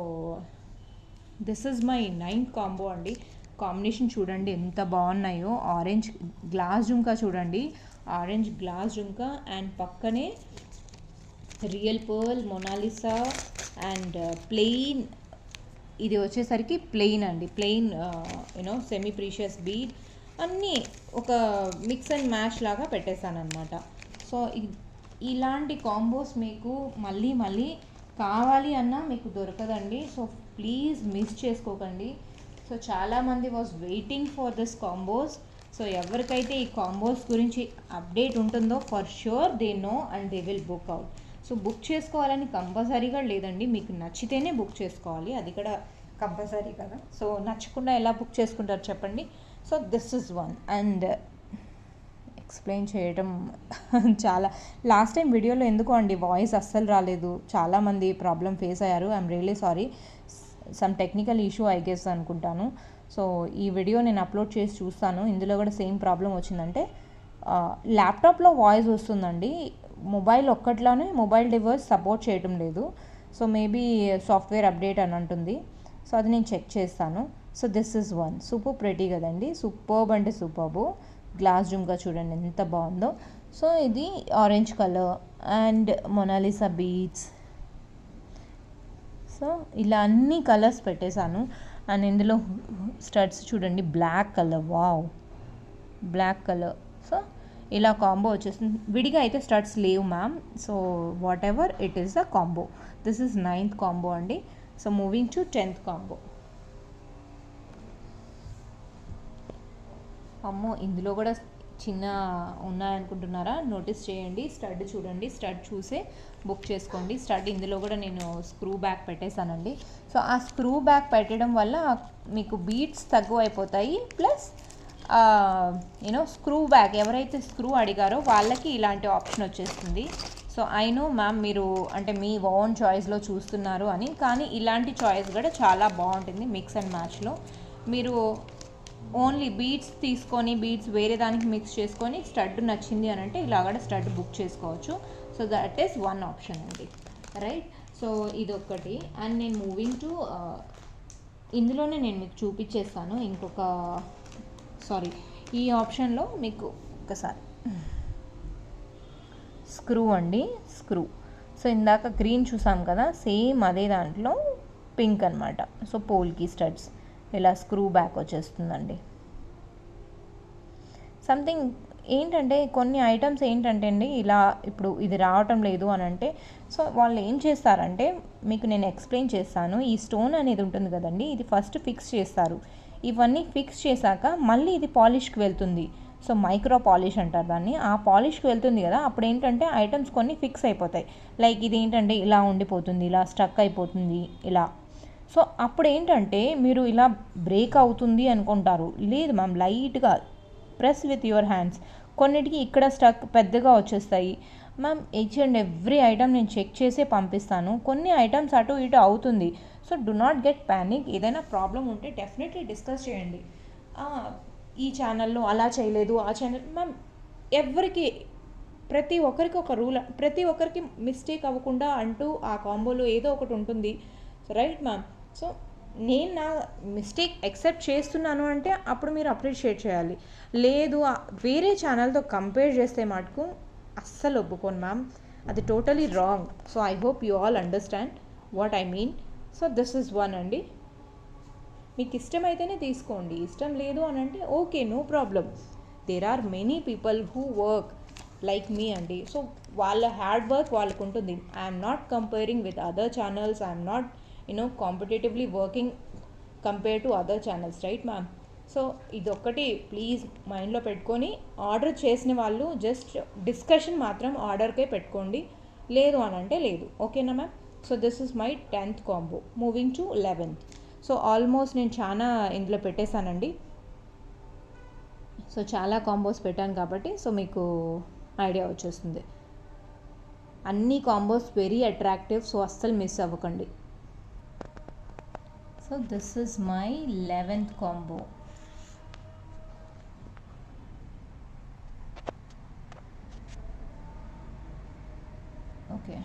this is my 9th combo అండి. కాంబినేషన్ చూడండి ఎంత బాగున్నాయో. ఆరెంజ్ గ్లాస్ జుంకా చూడండి, ఆరెంజ్ గ్లాస్ జుంకా అండ్ పక్కనే real pearl, Mona Lisa and plain. ఇది వచ్చేసరికి ప్లెయిన్ అండి, ప్లెయిన్ సెమీ ప్రీషియస్ బీడ్ అన్నీ ఒక మిక్స్ అండ్ మ్యాచ్ లాగా పెట్టేశాను అనమాట. సో ఇలాంటి కాంబోస్ మీకు మళ్ళీ కావాలి అన్నా మీకు దొరకదండి. సో ప్లీజ్ మిస్ చేసుకోకండి. సో చాలామంది was waiting for this combos. So ఎవరికైతే ఈ కాంబోస్ గురించి అప్డేట్ ఉంటుందో for sure they know and they will book out. So book చేసుకోవాలని కంపల్సరీగా లేదండి, మీకు నచ్చితేనే బుక్ చేసుకోవాలి, అది కూడా కంపల్సరీ కదా. సో నచ్చకుండా ఎలా బుక్ చేసుకుంటారు చెప్పండి. So this is one. And explain చేయడం చాలా లాస్ట్ టైం వీడియోలో ఎందుకో అండి వాయిస్ అస్సలు రాలేదు, చాలామంది ప్రాబ్లం ఫేస్ అయ్యారు. I'm really sorry, some technical issue I guess అనుకుంటాను. సో ఈ వీడియో నేను అప్లోడ్ చేసి చూస్తాను, ఇందులో కూడా సేమ్ ప్రాబ్లం వచ్చిందంటే. ల్యాప్టాప్లో వాయిస్ వస్తుందండి, మొబైల్ ఒక్కట్లోనే మొబైల్ డివైస్ సపోర్ట్ చేయడం లేదు. సో మేబీ సాఫ్ట్వేర్ అప్డేట్ అని అంటుంది. సో అది నేను చెక్ చేస్తాను. So this is one. Super pretty కదండి, సూపర్బ్ అంటే సూపర్బ్. గ్లాస్ జుమ్గా చూడండి ఎంత బాగుందో. సో ఇది orange colour and Mona Lisa beads. So ఇలా అన్ని కలర్స్ పెట్టేశాను. అండ్ ఇందులో స్టడ్స్ చూడండి black colour, wow black colour. So ఇలా కాంబో వచ్చేస్తుంది. విడిగా అయితే స్టడ్స్ లేవు ma'am. So whatever it is the combo. This is 9th combo అండి. So moving to 10th combo. అమ్మో ఇందులో కూడా చిన్న ఉన్నాయనుకుంటున్నారా? నోటీస్ చేయండి, స్టడ్ చూడండి, స్టడ్ చూసే బుక్ చేసుకోండి. స్టడ్ ఇందులో కూడా నేను స్క్రూ బ్యాక్ పెట్టేశానండి. సో ఆ స్క్రూ బ్యాక్ పెట్టడం వల్ల మీకు బీట్స్ తక్కువ అయిపోతాయి, ప్లస్ స్క్రూ బ్యాక్ ఎవరైతే స్క్రూ అడిగారో వాళ్ళకి ఇలాంటి ఆప్షన్ వచ్చేస్తుంది. సో ఐ నో మ్యామ్ మీరు అంటే మీ ఓన్ చాయిస్లో చూస్తున్నారు అని, కానీ ఇలాంటి చాయిస్ కూడా చాలా బాగుంటుంది మిక్స్ అండ్ మ్యాచ్లో. మీరు ఓన్లీ బీడ్స్ తీసుకొని బీడ్స్ వేరే దానికి మిక్స్ చేసుకొని స్టడ్ నచ్చింది అని అంటే ఇలా కూడా స్టడ్ బుక్ చేసుకోవచ్చు. So that is one option అండి, రైట్. సో ఇదొక్కటి. అండ్ నేను మూవింగ్ టు ఇందులోనే నేను మీకు చూపించేస్తాను ఇంకొక ఈ ఆప్షన్లో మీకు ఒకసారి స్క్రూ అండి, స్క్రూ. సో ఇందాక గ్రీన్ చూసాం కదా, సేమ్ అదే దాంట్లో పింక్ అనమాట. సో పోల్కి స్టడ్స్ ఇలా స్క్రూ బ్యాక్ వచ్చేస్తుందండి. సంథింగ్ ఏంటంటే కొన్ని ఐటమ్స్ ఏంటంటే అండి ఇలా ఇప్పుడు ఇది రావటం లేదు అని అంటే సో వాళ్ళు ఏం చేస్తారంటే మీకు నేను ఎక్స్ప్లెయిన్ చేస్తాను. ఈ స్టోన్ అనేది ఉంటుంది కదండి, ఇది ఫస్ట్ ఫిక్స్ చేస్తారు. ఇవన్నీ ఫిక్స్ చేశాక మళ్ళీ ఇది పాలిష్కి వెళ్తుంది. సో మైక్రో పాలిష్ అంటారు దాన్ని. ఆ పాలిష్కి వెళ్తుంది కదా, అప్పుడు ఏంటంటే ఐటమ్స్ కొన్ని ఫిక్స్ అయిపోతాయి. లైక్ ఇది ఏంటంటే ఇలా ఉండిపోతుంది, ఇలా స్టక్ అయిపోతుంది ఇలా. సో అప్పుడు ఏంటంటే మీరు ఇలా బ్రేక్ అవుతుంది అనుకుంటారు. లేదు మ్యామ్, లైట్గా ప్రెస్ విత్ యువర్ హ్యాండ్స్. కొన్నిటికి ఇక్కడ స్టక్ పెద్దగా వచ్చేస్తాయి ma'am. Each and every item నేను చెక్ చేసే పంపిస్తాను. కొన్ని ఐటమ్స్ అటు ఇటు అవుతుంది. So do not get panic. ఏదైనా ప్రాబ్లం ఉంటే డెఫినెట్లీ డిస్కస్ చేయండి. ఈ ఛానల్లో అలా చేయలేదు, ఆ ఛానల్ మ్యామ్ ఎవరికి ప్రతి ఒక్కరికి ఒక రూల్, ప్రతి ఒక్కరికి మిస్టేక్ అవ్వకుండా అంటూ ఆ కాంబోలో ఏదో ఒకటి ఉంటుంది. Right ma'am. సో నేను నా మిస్టేక్ యాక్సెప్ట్ చేస్తున్నాను అంటే అప్పుడు మీరు అప్రిషియేట్ చేయాలి. లేదు వేరే ఛానల్తో కంపేర్ చేస్తే మటుకు అస్సలు ఒప్పుకోను మ్యామ్, అది totally wrong. So I hope you all understand what I mean. So this is one అండి. మీకు ఇష్టమైతేనే తీసుకోండి, ఇష్టం లేదు అని అంటే okay, no problem. There are many people who work like me అండి. సో వాళ్ళ హార్డ్ వర్క్ వాళ్ళకు ఉంటుంది. I'm not comparing with other channels, I'm not competitively working compare to other channels, right ma'am. So ఇదొక్కటి please మైండ్లో పెట్టుకొని order చేసిన వాళ్ళు just discussion మాత్రం ఆర్డర్కే పెట్టుకోండి, లేదు అని అంటే లేదు. ఓకేనా ma'am. So this is my 10th combo. Moving to 11th. So almost నేను చాలా ఇందులో పెట్టేశానండి. సో చాలా కాంబోస్ పెట్టాను కాబట్టి సో మీకు ఐడియా వచ్చేస్తుంది. అన్ని కాంబోస్ వెరీ అట్రాక్టివ్, సో అస్సలు మిస్ అవ్వకండి. So this is my 11th combo. Okay,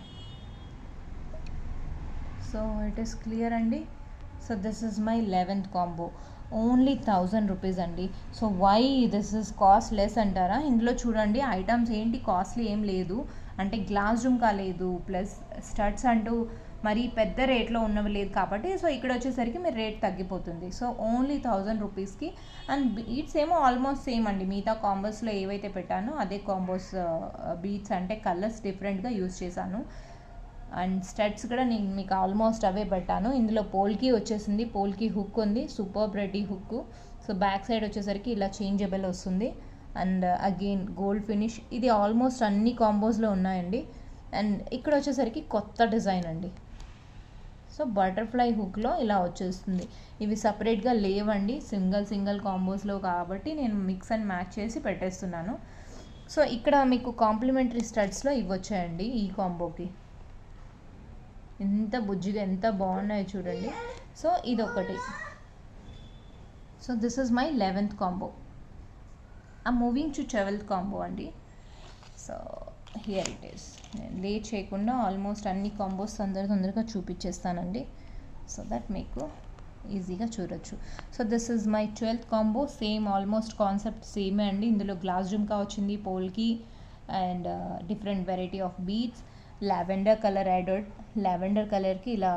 so it is clear అండి. So this is my 11th combo. Only 1000 rupees అండి. So why this is cost less అంటారా? ఇందులో చూడండి items ఏంటి costly ఏం లేదు, అంటే గ్లాస్ జుమ్కా లేదు, ప్లస్ స్టడ్స్ అంటూ మరి పెద్ద రేట్లో ఉన్నవి లేదు కాబట్టి సో ఇక్కడ వచ్చేసరికి మీరు రేట్ తగ్గిపోతుంది. సో ఓన్లీ 1000 రూపీస్కి. అండ్ బీట్స్ ఏమో ఆల్మోస్ట్ సేమ్ అండి, మిగతా కాంబోస్లో ఏవైతే పెట్టానో అదే కాంబోస్ బీట్స్, అంటే కలర్స్ డిఫరెంట్గా యూజ్ చేశాను. అండ్ స్టడ్స్ కూడా నేను మీకు ఆల్మోస్ట్ అవే పెట్టాను. ఇందులో పోల్కి వచ్చేసింది, పోల్కి హుక్ ఉంది, super pretty hook. So back side వచ్చేసరికి ఇలా చేంజబుల్ వస్తుంది. And again gold finish. ఇది ఆల్మోస్ట్ అన్ని కాంబోస్లో ఉన్నాయండి. అండ్ ఇక్కడ వచ్చేసరికి కొత్త డిజైన్ అండి. సో బటర్ఫ్లై హుక్లో ఇలా వచ్చేస్తుంది. ఇవి సపరేట్గా లేవండి, సింగిల్ కాంబోస్లో కాబట్టి నేను మిక్స్ అండ్ మ్యాచ్ చేసి పెట్టేస్తున్నాను. సో ఇక్కడ మీకు కాంప్లిమెంటరీ స్టడ్స్లో ఇవి వచ్చాయండి ఈ కాంబోకి. ఎంత బుజ్జిగా ఎంత బాగున్నాయో చూడండి. సో ఇదొకటి. So this is my 11th combo. I moving to 12th combo అండి. So here it is. నేను లేట్ చేయకుండా ఆల్మోస్ట్ అన్ని కాంబోస్ తొందరగా చూపించేస్తానండి, సో దట్ మీకు ఈజీగా చూడొచ్చు. So this is my 12th combo. Same almost concept సేమే అండి. ఇందులో గ్లాస్ జుమ్కా వచ్చింది, polki and different variety of beads. Lavender colour added. Lavender కలర్కి ఇలా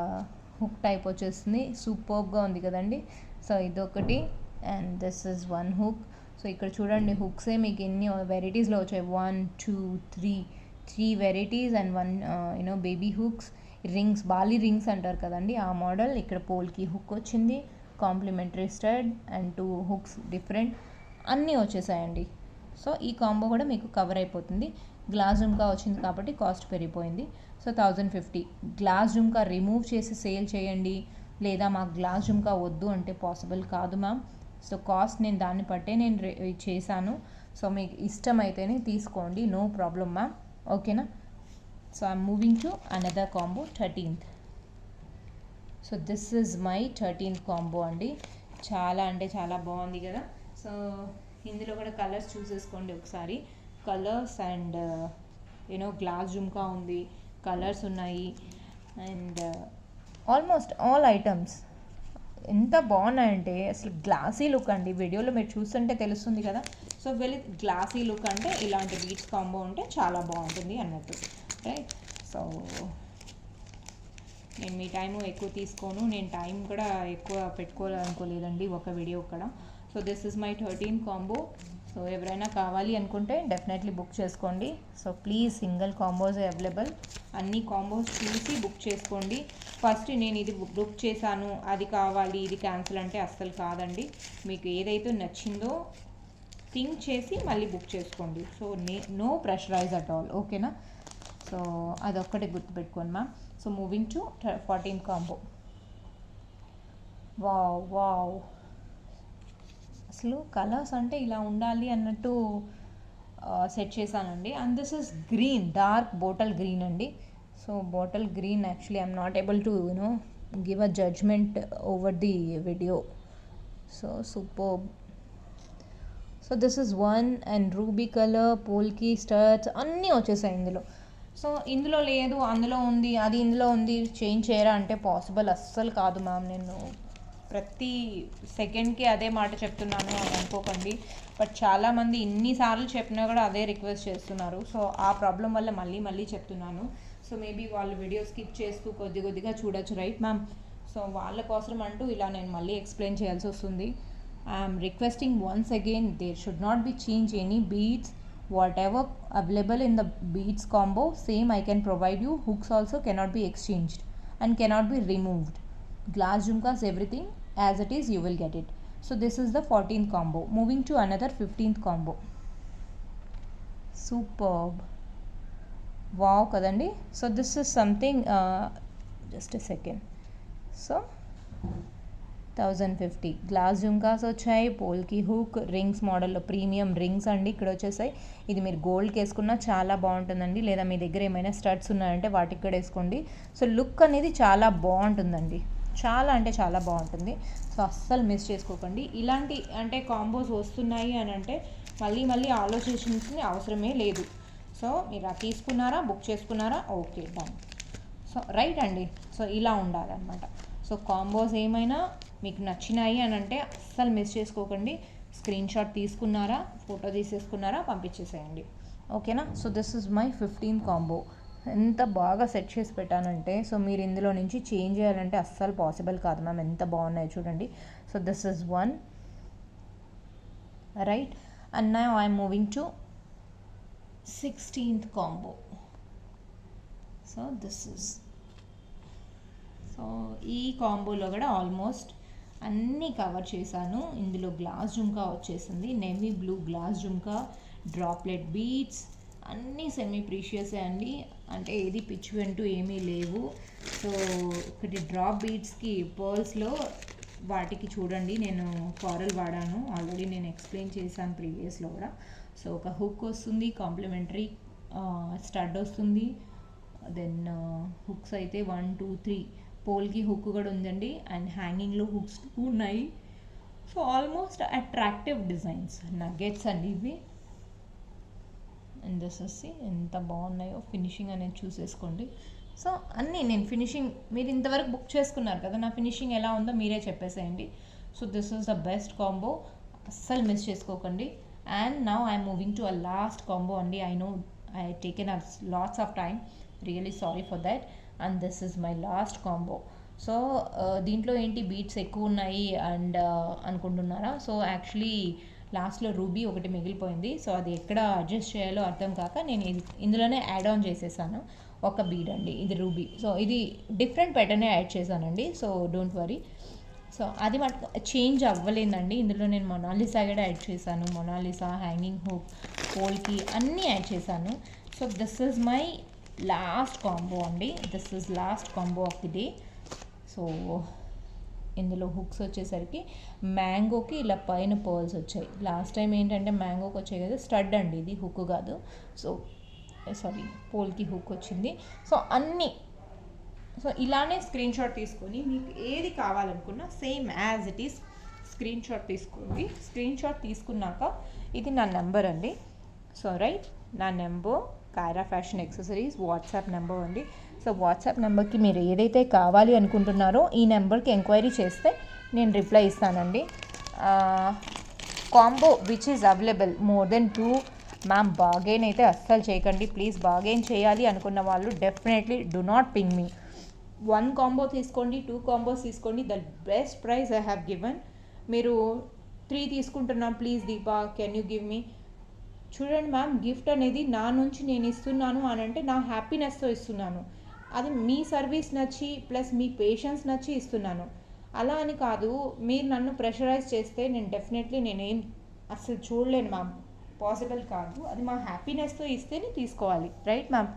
హుక్ టైప్ వచ్చేస్తుంది. సూపర్గా ఉంది కదండి. సో ఇదొకటి. And this is one hook. So ఇక్కడ చూడండి హుక్సే మీకు ఎన్ని వెరైటీస్లో వచ్చాయి. 1 2 3 varieties and 1 baby hooks. Rings, bali rings అంటారు కదండి ఆ మోడల్. ఇక్కడ పోల్కి హుక్ వచ్చింది, complimentary stud and 2 hooks different అన్నీ వచ్చేసాయండి. సో ఈ కాంబో కూడా మీకు కవర్ అయిపోతుంది. గ్లాస్ జుమ్కా వచ్చింది కాబట్టి కాస్ట్ పెరిగిపోయింది. సో 1050. గ్లాస్ జుమ్కా రిమూవ్ చేసి సేల్ చేయండి, లేదా మాకు గ్లాస్ జుమ్కా వద్దు అంటే పాసిబుల్ కాదు మ్యామ్. సో కాస్ట్ నేను దాన్ని బట్టే నేను చేశాను. సో మీకు ఇష్టమైతేనే తీసుకోండి, నో ప్రాబ్లం మ్యామ్. ఓకేనా. So I'm moving to another combo, 13th. So this is my 13th combo అండి. చాలా అంటే చాలా బాగుంది కదా. సో ఇందులో కూడా కలర్స్ చూసేసుకోండి ఒకసారి. కలర్స్ అండ్ గ్లాస్ జుమ్కా ఉంది, కలర్స్ ఉన్నాయి అండ్ ఆల్మోస్ట్ ఆల్ ఐటమ్స్ ఎంత బాగున్నాయంటే అసలు గ్లాసీ లుక్ అండి. వీడియోలో మీరు చూస్తుంటే తెలుస్తుంది కదా. సో వెళ్ళి గ్లాసీ లుక్ అంటే ఇలాంటి బీట్స్ కాంబో ఉంటే చాలా బాగుంటుంది అన్నట్టు, రైట్. సో నేను మీ టైము ఎక్కువ తీసుకోను, నేను టైం కూడా ఎక్కువ పెట్టుకోవాలనుకోలేదండి ఒక వీడియో కూడా. So this is my 13 combo. So ఎవరైనా కావాలి అనుకుంటే డెఫినెట్లీ బుక్ చేసుకోండి. So please single combos available, అన్ని కాంబోస్ చూసి బుక్ చేసుకోండి. ఫస్ట్ నేను ఇది బుక్ చేశాను అది కావాలి ఇది క్యాన్సిల్ అంటే అస్సలు కాదండి. మీకు ఏదైతే నచ్చిందో థింక్ చేసి మళ్ళీ బుక్ చేసుకోండి. So no pressurise at all, ఓకేనా? సో అదొక్కటే గుర్తుపెట్టుకోండి ma'am. So moving to 14 combo. Wow wow, అసలు కలర్స్ అంటే ఇలా ఉండాలి అన్నట్టు సెట్ చేశానండి. And this is green, dark bottle green అండి. So bottle green actually I'm not able to give a judgement over the video. So superb. So this is one. And ruby colour, polki studs అన్నీ వచ్చేసాయి ఇందులో. So ఇందులో లేదు అందులో ఉంది, అది ఇందులో ఉంది, చేంజ్ చేయరా అంటే పాసిబుల్ అస్సలు కాదు మ్యామ్. నేను ప్రతి సెకండ్కి అదే మాట చెప్తున్నాను అని అనుకోకండి. బట్ చాలామంది ఇన్నిసార్లు చెప్పినా కూడా అదే రిక్వెస్ట్ చేస్తున్నారు. సో ఆ ప్రాబ్లం వల్ల మళ్ళీ చెప్తున్నాను. సో మేబీ వాళ్ళు వీడియో స్కిప్ చేస్తూ కొద్దిగా చూడొచ్చు, రైట్ మ్యామ్? సో వాళ్ళ కోసం అంటూ ఇలా నేను మళ్ళీ ఎక్స్ప్లెయిన్ చేయాల్సి వస్తుంది. I'm requesting once again, there should not be change any beads. Whatever available in the beads combo, same I can provide you. Hooks also cannot be exchanged and cannot be removed. Glass jhumkas, everything as it is you will get it. So this is the 14th combo. Moving to another 15th combo. Superb. Wow kadandi. So this is something just a second. So 1050 glass jhumkas వచ్చాయి, పోల్కి hook, rings మోడల్లో premium rings అండి ఇక్కడ వచ్చేసాయి. ఇది మీరు గోల్డ్కి వేసుకున్నా చాలా బాగుంటుందండి, లేదా మీ దగ్గర ఏమైనా స్టడ్స్ ఉన్నాయంటే వాటికి కూడా వేసుకోండి. సో లుక్ అనేది చాలా బాగుంటుందండి, చాలా అంటే చాలా బాగుంటుంది. సో అస్సలు మిస్ చేసుకోకండి. ఇలాంటి అంటే కాంబోస్ వస్తున్నాయి అని అంటే మళ్ళీ ఆలోచించాల్సిన అవసరమే లేదు. సో మీరు అది తీసుకున్నారా, బుక్ చేసుకున్నారా, ఓకే డన్. సో రైట్ అండి. సో ఇలా ఉండాలన్నమాట. సో కాంబోస్ ఏమైనా మీకు నచ్చినాయి అని అంటే అస్సలు మిస్ చేసుకోకండి. స్క్రీన్ షాట్ తీసుకున్నారా, ఫోటో తీసేసుకున్నారా, పంపించేసేయండి, ఓకేనా? So this is my 15th combo. ఎంత బాగా సెట్ చేసి పెట్టానంటే, సో మీరు ఇందులో నుంచి చేంజ్ చేయాలంటే అస్సలు పాసిబుల్ కాదు మ్యామ్. ఎంత బాగున్నాయి చూడండి. So this is one, right? And now I'm moving to 16th combo. So this is, so ఈ కాంబోలో కూడా ఆల్మోస్ట్ అన్నీ కవర్ చేశాను. ఇందులో గ్లాస్ జుంకా వచ్చేసింది, నేవీ బ్లూ గ్లాస్ జుంకా, డ్రాప్లెట్ బీడ్స్ అన్నీ సెమీ ప్రీషియసే అండి. అంటే ఏది పిచ్చి అంటూ ఏమీ లేవు. సో ఒకటి డ్రాప్ బీడ్స్కి పర్ల్స్లో వాటికి చూడండి నేను కారల్ వాడాను, ఆల్రెడీ నేను ఎక్స్ప్లెయిన్ చేశాను ప్రీవియస్లో కూడా. సో ఒక హుక్ వస్తుంది, కాంప్లిమెంటరీ స్టడ్ వస్తుంది. దెన్ హుక్స్ అయితే 1 2 3 పోల్కి హుక్ కూడా ఉందండి, అండ్ హ్యాంగింగ్లో హుక్స్ ఉన్నాయి. So almost attractive designs, nuggets అండి ఇవి. అండ్ దిస్ వచ్చి ఎంత బాగున్నాయో, ఫినిషింగ్ అనేది చూసేసుకోండి. సో అన్నీ నేను ఫినిషింగ్, మీరు ఇంతవరకు బుక్ చేసుకున్నారు కదా, నా ఫినిషింగ్ ఎలా ఉందో మీరే చెప్పేసేయండి. So this is the best combo, అస్సలు మిస్ చేసుకోకండి. And now I'm moving to a last combo అండి. I know I taken a lots of time, really sorry for that. And this is my last combo. So దీంట్లో ఏంటి beats ఎక్కువ ఉన్నాయి and అనుకుంటున్నారా? So actually లాస్ట్లో ruby ఒకటి మిగిలిపోయింది. So అది ఎక్కడ అడ్జస్ట్ చేయాలో అర్థం కాక నేను ఇందులోనే యాడ్ ఆన్ చేసేసాను ఒక బీడ్ అండి, ఇది రూబీ. సో ఇది డిఫరెంట్ ప్యాటర్నే యాడ్ చేశానండి, సో డోంట్ వరీ. సో అది మటుకు చేంజ్ అవ్వలేదండి. ఇందులో నేను మొనాలిసా కూడా యాడ్ చేశాను, మొనాలిసా, హ్యాంగింగ్ హుక్, పోల్కి అన్నీ యాడ్ చేశాను. So this is my last combo అండి, this is last combo of the day. So ఇందులో హుక్స్ వచ్చేసరికి మ్యాంగోకి ఇలా పైన పర్ల్స్ వచ్చాయి. లాస్ట్ టైం ఏంటంటే మ్యాంగోకి వచ్చాయి కదా, స్టడ్ అండి ఇది, హుక్ కాదు. సో సారీ, పోల్కి హుక్ వచ్చింది. సో అన్నీ, సో ఇలానే స్క్రీన్ షాట్ తీసుకొని మీకు ఏది కావాలనుకున్నా same as it is screenshot తీసుకోండి. స్క్రీన్ షాట్ తీసుకున్నాక ఇది నా నెంబర్ అండి. సో రైట్, నా number Kyra fashion accessories WhatsApp number అండి. సో వాట్సాప్ నెంబర్కి మీరు ఏదైతే కావాలి అనుకుంటున్నారో ఈ నెంబర్కి ఎంక్వైరీ చేస్తే నేను రిప్లై ఇస్తానండి. Combo which is available more than 2. Ma'am bargain అయితే అస్సలు చేయకండి ప్లీజ్. బార్గెన్ చేయాలి అనుకున్న వాళ్ళు definitely do not ping me. 1 combo తీసుకోండి, 2 కాంబోస్ తీసుకోండి, the best price I have given. మీరు 3 తీసుకుంటున్నాం please Deepa can you give me. చూడండి మ్యామ్, గిఫ్ట్ అనేది నా నుంచి నేను ఇస్తున్నాను అని అంటే నా హ్యాపీనెస్తో ఇస్తున్నాను. అది మీ సర్వీస్ నచ్చి ప్లస్ మీ పేషెన్స్ నచ్చి ఇస్తున్నాను. అలా అని కాదు, మీరు నన్ను ప్రెషరైజ్ చేస్తే నేను డెఫినెట్లీ నేనేం అస్సలు చూడలేను మ్యామ్, పాసిబుల్ కాదు. అది మా హ్యాపీనెస్తో ఇస్తేనే తీసుకోవాలి, రైట్ మ్యామ్.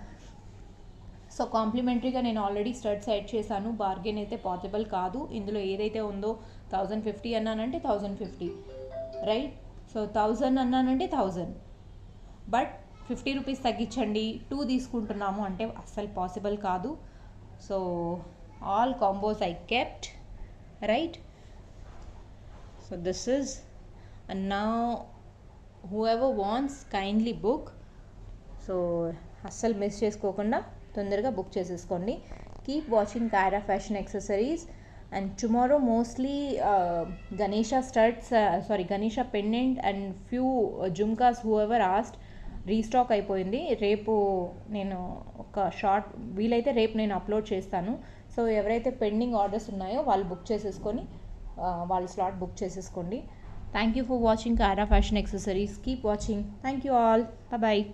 సో కాంప్లిమెంటరీగా నేను ఆల్రెడీ స్టడ్స్ యాడ్ చేశాను, బార్గెన్ అయితే పాసిబుల్ కాదు. ఇందులో ఏదైతే ఉందో 1050 అన్నానంటే 1050, రైట్. సో 1000 అన్నానంటే 1000, బట్ 50 రూపీస్ తగ్గించండి 2 తీసుకుంటున్నాము అంటే అస్సలు పాసిబుల్ కాదు. So all combos I kept, right. So this is, and now whoever wants kindly book. సో అస్సలు మిస్ చేసుకోకుండా తొందరగా బుక్ చేసేసుకోండి. Keep watching Kaira fashion accessories. And tomorrow mostly Ganesha studs, Ganesha pendant and few jhumkas whoever ఆస్ట్ restock అయిపోయింది. రేపు నేను ఒక షార్ట్ వీలైతే రేపు నేను అప్లోడ్ చేస్తాను. సో ఎవరైతే పెండింగ్ ఆర్డర్స్ ఉన్నాయో వాళ్ళు బుక్ చేసేసుకొని వాళ్ళ స్లాట్ బుక్ చేసేసుకోండి. Thank you for watching Kara Fashion Accessories. Keep watching. Thank you all. Bye bye.